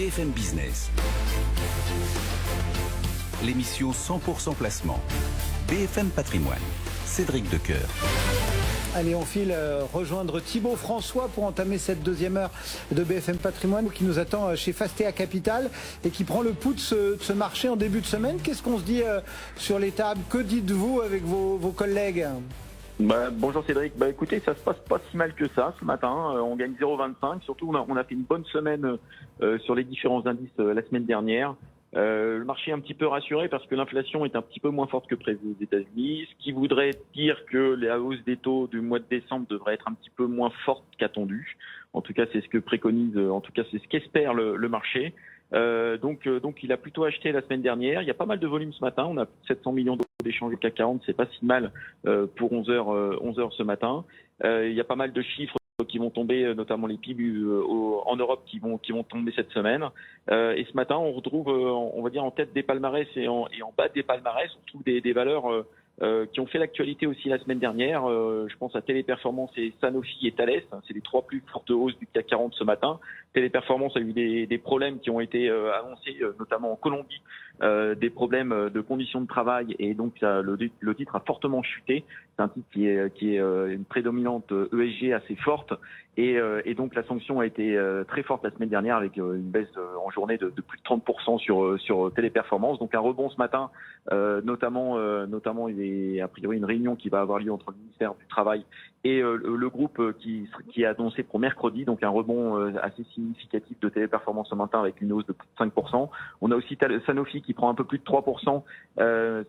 BFM Business. L'émission 100% placement. BFM Patrimoine. Cédric Decoeur. Allez, on file rejoindre Thibaut François pour entamer cette deuxième heure de BFM Patrimoine qui nous attend chez Fastea Capital et qui prend le pouls de ce marché en début de semaine. Qu'est-ce qu'on se dit sur les tables? Que dites-vous avec vos collègues? Bonjour Cédric, écoutez, ça se passe pas si mal que ça ce matin, on gagne 0,25, surtout on a fait une bonne semaine sur les différents indices la semaine dernière. Le marché est un petit peu rassuré parce que l'inflation est un petit peu moins forte que prévu aux États-Unis, ce qui voudrait dire que la hausse des taux du mois de décembre devrait être un petit peu moins forte qu'attendu. En tout cas, c'est ce que préconise, en tout cas c'est ce qu'espère le marché. Donc il a plutôt acheté la semaine dernière. Il y a pas mal de volume ce matin. On a 700 millions d'euros d'échanges au CAC 40. C'est pas si mal pour 11 heures ce matin. Il y a pas mal de chiffres qui vont tomber, notamment les PIB en Europe qui vont tomber cette semaine. Et ce matin, on retrouve, on va dire, en tête des palmarès et en bas des palmarès, on trouve des valeurs qui ont fait l'actualité aussi la semaine dernière. Je pense à Téléperformance et Sanofi et Thales. C'est les trois plus fortes hausses du CAC 40 ce matin. Téléperformance a eu des problèms qui ont été annoncés, notamment en Colombie, des problèmes de conditions de travail, et donc le titre a fortement chuté. C'est un titre qui est une prédominante ESG assez forte, et donc la sanction a été très forte la semaine dernière avec une baisse en journée de plus de 30% sur Téléperformance. Donc un rebond ce matin, notamment il y a a priori une réunion qui va avoir lieu entre le ministère du Travail et le groupe qui est annoncé pour mercredi, donc un rebond assez significatif de Téléperformance ce matin avec une hausse de plus de 5%. On a aussi Sanofi qui prend un peu plus de 3%.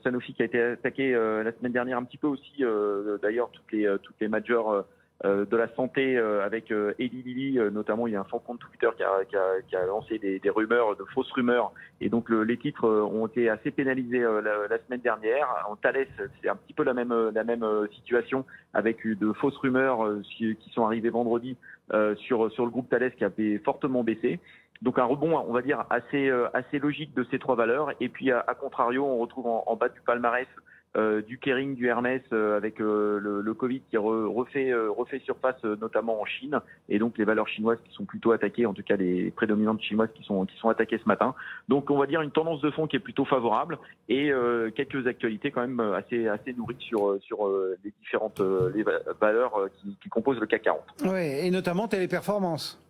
Sanofi qui a été attaqué la semaine dernière un petit peu aussi, d'ailleurs toutes les majors de la santé avec Eli Lilly, notamment il y a un fond compte Twitter qui a lancé des rumeurs, de fausses rumeurs, et donc les titres ont été assez pénalisés la semaine dernière. En Thales, c'est un petit peu la même situation avec de fausses rumeurs qui sont arrivées vendredi sur le groupe Thales qui a fortement baissé. Donc un rebond, on va dire, assez logique de ces trois valeurs. Et puis à contrario, on retrouve en bas du palmarès du Kering, du Hermès, avec le Covid qui refait surface, notamment en Chine, et donc les valeurs chinoises qui sont plutôt attaquées, en tout cas les prédominantes chinoises qui sont attaquées ce matin. Donc on va dire une tendance de fond qui est plutôt favorable, et quelques actualités quand même assez nourries sur les différentes les valeurs qui composent le CAC 40. Oui, et notamment Téléperformance.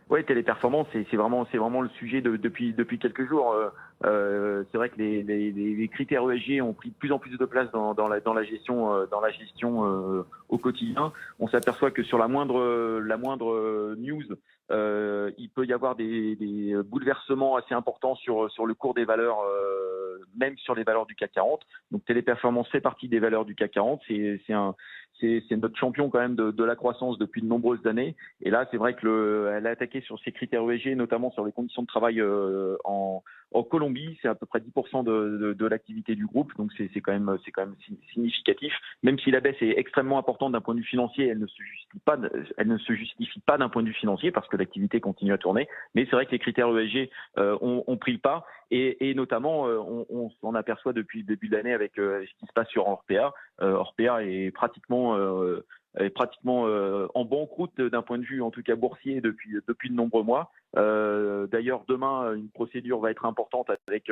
Oui, Téléperformance, c'est vraiment le sujet depuis quelques jours. C'est vrai que les critères ESG ont pris de plus en plus de place dans la gestion au quotidien. On s'aperçoit que sur la moindre news, il peut y avoir des bouleversements assez importants sur le cours des valeurs, même sur les valeurs du CAC 40. Donc Téléperformance fait partie des valeurs du CAC 40. C'est notre champion quand même de la croissance depuis de nombreuses années. Et là, c'est vrai que elle a attaqué sur ses critères ESG, notamment sur les conditions de travail en Colombie. C'est à peu près 10% de l'activité du groupe, donc c'est quand même significatif. Même si la baisse est extrêmement importante d'un point de vue financier, elle ne se justifie pas d'un point de vue financier parce que l'activité continue à tourner. Mais c'est vrai que les critères ESG ont pris le pas, et notamment on s'en aperçoit depuis le début de l'année avec ce qui se passe sur Orpea. Orpea est pratiquement en banqueroute d'un point de vue, en tout cas boursier, depuis de nombreux mois. D'ailleurs, demain, une procédure va être importante avec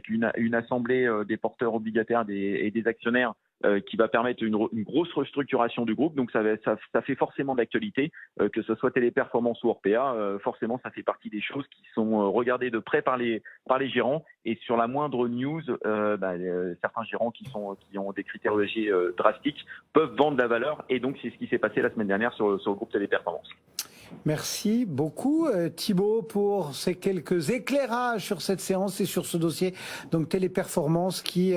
une assemblée des porteurs obligataires et des actionnaires qui va permettre une grosse restructuration du groupe. Donc ça fait forcément d'actualité, que ce soit Téléperformance ou Orpea. Forcément, ça fait partie des choses qui sont regardées de près par les gérants. Et sur la moindre news, certains gérants qui ont des critères ESG drastiques peuvent vendre la valeur. Et donc c'est ce qui s'est passé la semaine dernière sur le groupe Téléperformance. Merci beaucoup Thibaut pour ces quelques éclairages sur cette séance et sur ce dossier. Donc Téléperformance qui